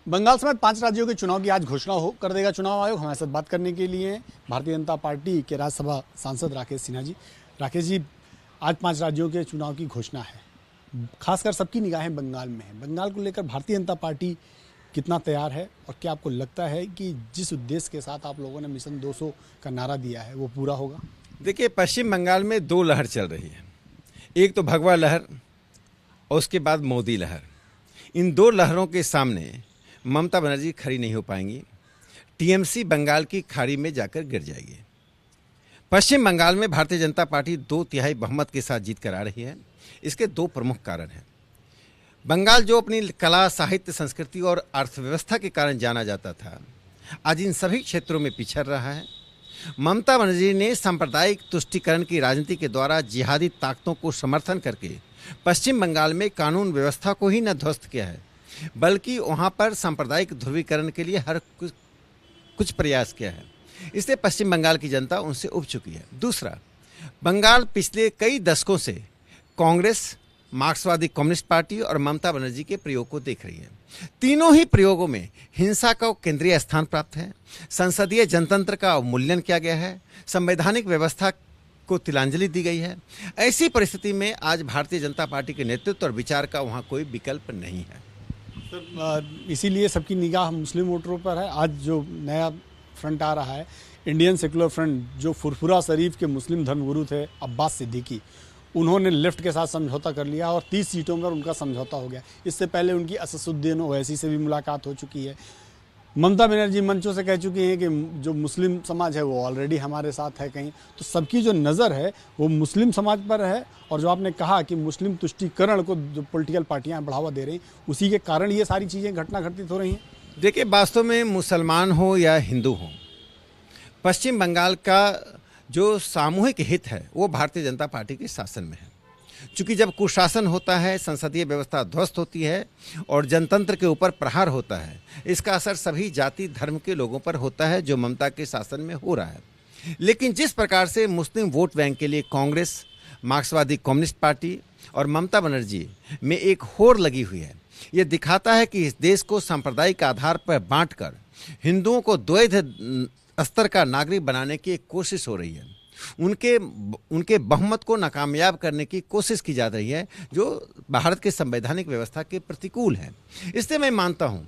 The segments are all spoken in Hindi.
बंगाल समेत 5 राज्यों के चुनाव की आज घोषणा कर देगा चुनाव आयोग। हमारे साथ बात करने के लिए भारतीय जनता पार्टी के राज्यसभा सांसद राकेश सिन्हा जी। राकेश जी, आज 5 राज्यों के चुनाव की घोषणा है, खासकर सबकी निगाहें बंगाल में है। बंगाल को लेकर भारतीय जनता पार्टी कितना तैयार है और क्या आपको लगता है कि जिस उद्देश्य के साथ आप लोगों ने मिशन 200 का नारा दिया है वो पूरा होगा? देखिए, पश्चिम बंगाल में 2 लहर चल रही है। एक तो भगवा लहर और उसके बाद मोदी लहर। इन 2 लहरों के सामने ममता बनर्जी खड़ी नहीं हो पाएंगी। टीएमसी बंगाल की खाड़ी में जाकर गिर जाएगी। पश्चिम बंगाल में भारतीय जनता पार्टी 2/3 बहुमत के साथ जीत कर आ रही है। इसके 2 प्रमुख कारण हैं। बंगाल जो अपनी कला, साहित्य, संस्कृति और अर्थव्यवस्था के कारण जाना जाता था, आज इन सभी क्षेत्रों में पिछड़ रहा है। ममता बनर्जी ने सांप्रदायिक तुष्टीकरण की राजनीति के द्वारा जिहादी ताकतों को समर्थन करके पश्चिम बंगाल में कानून व्यवस्था को ही न ध्वस्त किया है, बल्कि वहां पर सांप्रदायिक ध्रुवीकरण के लिए हर कुछ प्रयास किया है। इसलिए पश्चिम बंगाल की जनता उनसे उब चुकी है। दूसरा, बंगाल पिछले कई दशकों से कांग्रेस, मार्क्सवादी कम्युनिस्ट पार्टी और ममता बनर्जी के प्रयोग को देख रही है। तीनों ही प्रयोगों में हिंसा का केंद्रीय स्थान प्राप्त है। संसदीय जनतंत्र का अवमूल्यन किया गया है। संवैधानिक व्यवस्था को तिलांजलि दी गई है। ऐसी परिस्थिति में आज भारतीय जनता पार्टी के नेतृत्व और विचार का वहाँ कोई विकल्प नहीं है। सर, इसीलिए सबकी निगाह मुस्लिम वोटरों पर है। आज जो नया फ्रंट आ रहा है, इंडियन सेकुलर फ्रंट, जो फुरफुरा शरीफ के मुस्लिम धर्मगुरु थे अब्बास सिद्दीकी, उन्होंने लेफ्ट के साथ समझौता कर लिया और 30 सीटों पर उनका समझौता हो गया। इससे पहले उनकी असदुद्दीन ओवैसी से भी मुलाकात हो चुकी है। ममता बनर्जी मंचों से कह चुकी हैं कि जो मुस्लिम समाज है वो ऑलरेडी हमारे साथ है कहीं। तो सबकी जो नज़र है वो मुस्लिम समाज पर है। और जो आपने कहा कि मुस्लिम तुष्टीकरण को जो पॉलिटिकल पार्टियां बढ़ावा दे रही हैं, उसी के कारण ये सारी चीज़ें घटना घटित हो रही हैं। देखिए, वास्तव में मुसलमान हो या हिंदू हो, पश्चिम बंगाल का जो सामूहिक हित है वो भारतीय जनता पार्टी के शासन में है। चूँकि जब कुशासन होता है, संसदीय व्यवस्था ध्वस्त होती है और जनतंत्र के ऊपर प्रहार होता है, इसका असर सभी जाति धर्म के लोगों पर होता है, जो ममता के शासन में हो रहा है। लेकिन जिस प्रकार से मुस्लिम वोट बैंक के लिए कांग्रेस, मार्क्सवादी कम्युनिस्ट पार्टी और ममता बनर्जी में एक होड़ लगी हुई है, ये दिखाता है कि इस देश को सांप्रदायिक आधार पर बांटकर हिंदुओं को द्वैध स्तर का नागरिक बनाने की एक कोशिश हो रही है। उनके बहुमत को नाकामयाब करने की कोशिश की जा रही है, जो भारत के संवैधानिक व्यवस्था के प्रतिकूल है। इसलिए मैं मानता हूं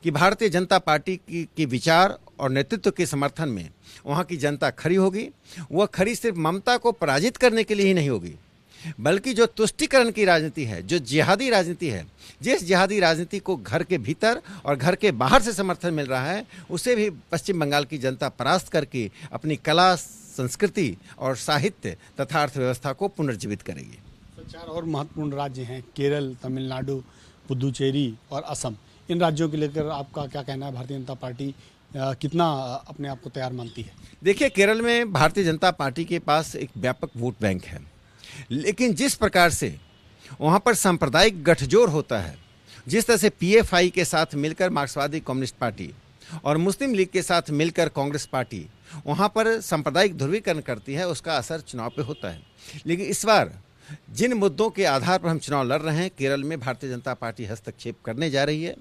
कि भारतीय जनता पार्टी की विचार और नेतृत्व के समर्थन में वहां की जनता खड़ी होगी। वह खड़ी सिर्फ ममता को पराजित करने के लिए ही नहीं होगी, बल्कि जो तुष्टीकरण की राजनीति है, जो जिहादी राजनीति है, जिस जिहादी राजनीति को घर के भीतर और घर के बाहर से समर्थन मिल रहा है, उसे भी पश्चिम बंगाल की जनता परास्त करके अपनी कला, संस्कृति और साहित्य तथा अर्थव्यवस्था को पुनर्जीवित करेगी। 4 और महत्वपूर्ण राज्य हैं, केरल, तमिलनाडु, पुदुचेरी और असम। इन राज्यों के लेकर आपका क्या कहना है? भारतीय जनता पार्टी कितना अपने आप को तैयार मानती है? देखिए, केरल में भारतीय जनता पार्टी के पास एक व्यापक वोट बैंक है, लेकिन जिस प्रकार से वहाँ पर सांप्रदायिक गठजोड़ होता है, जिस तरह से पीएफआई के साथ मिलकर मार्क्सवादी कम्युनिस्ट पार्टी और मुस्लिम लीग के साथ मिलकर कांग्रेस पार्टी वहाँ पर सांप्रदायिक ध्रुवीकरण करती है, उसका असर चुनाव पे होता है। लेकिन इस बार जिन मुद्दों के आधार पर हम चुनाव लड़ रहे हैं, केरल में भारतीय जनता पार्टी हस्तक्षेप करने जा रही है।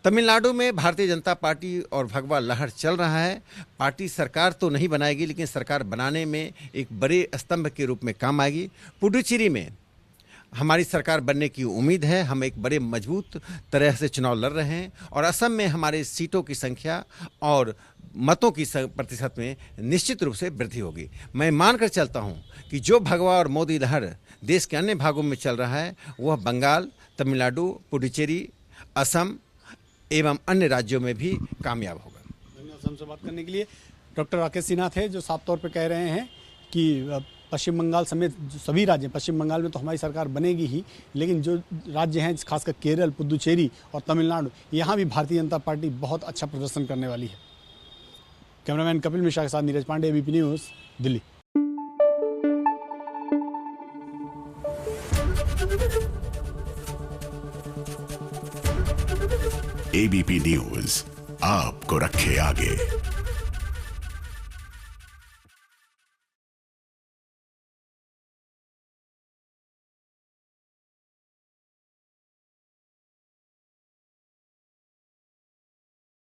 तमिलनाडु में भारतीय जनता पार्टी और भगवा लहर चल रहा है। पार्टी सरकार तो नहीं बनाएगी, लेकिन सरकार बनाने में एक बड़े स्तंभ के रूप में काम आएगी। पुडुचेरी में हमारी सरकार बनने की उम्मीद है। हम एक बड़े मजबूत तरह से चुनाव लड़ रहे हैं और असम में हमारे सीटों की संख्या और मतों की प्रतिशत में निश्चित रूप से वृद्धि होगी। मैं मानकर चलता हूं कि जो भगवा और मोदी लहर देश के अन्य भागों में चल रहा है, वह बंगाल, तमिलनाडु, पुडुचेरी, असम एवं अन्य राज्यों में भी कामयाब होगा। धन्यवाद हमसे बात करने के लिए। डॉक्टर राकेश सिन्हा थे, जो साफ तौर पर कह रहे हैं कि पश्चिम बंगाल समेत जो सभी राज्य, पश्चिम बंगाल में तो हमारी सरकार बनेगी ही, लेकिन जो राज्य हैं खासकर केरल, पुदुचेरी और तमिलनाडु, यहाँ भी भारतीय जनता पार्टी बहुत अच्छा प्रदर्शन करने वाली है। कैमरामैन कपिल मिश्रा के साथ Neeraj Pandey, ABP news, Delhi. ABP news आपको रखे आगे।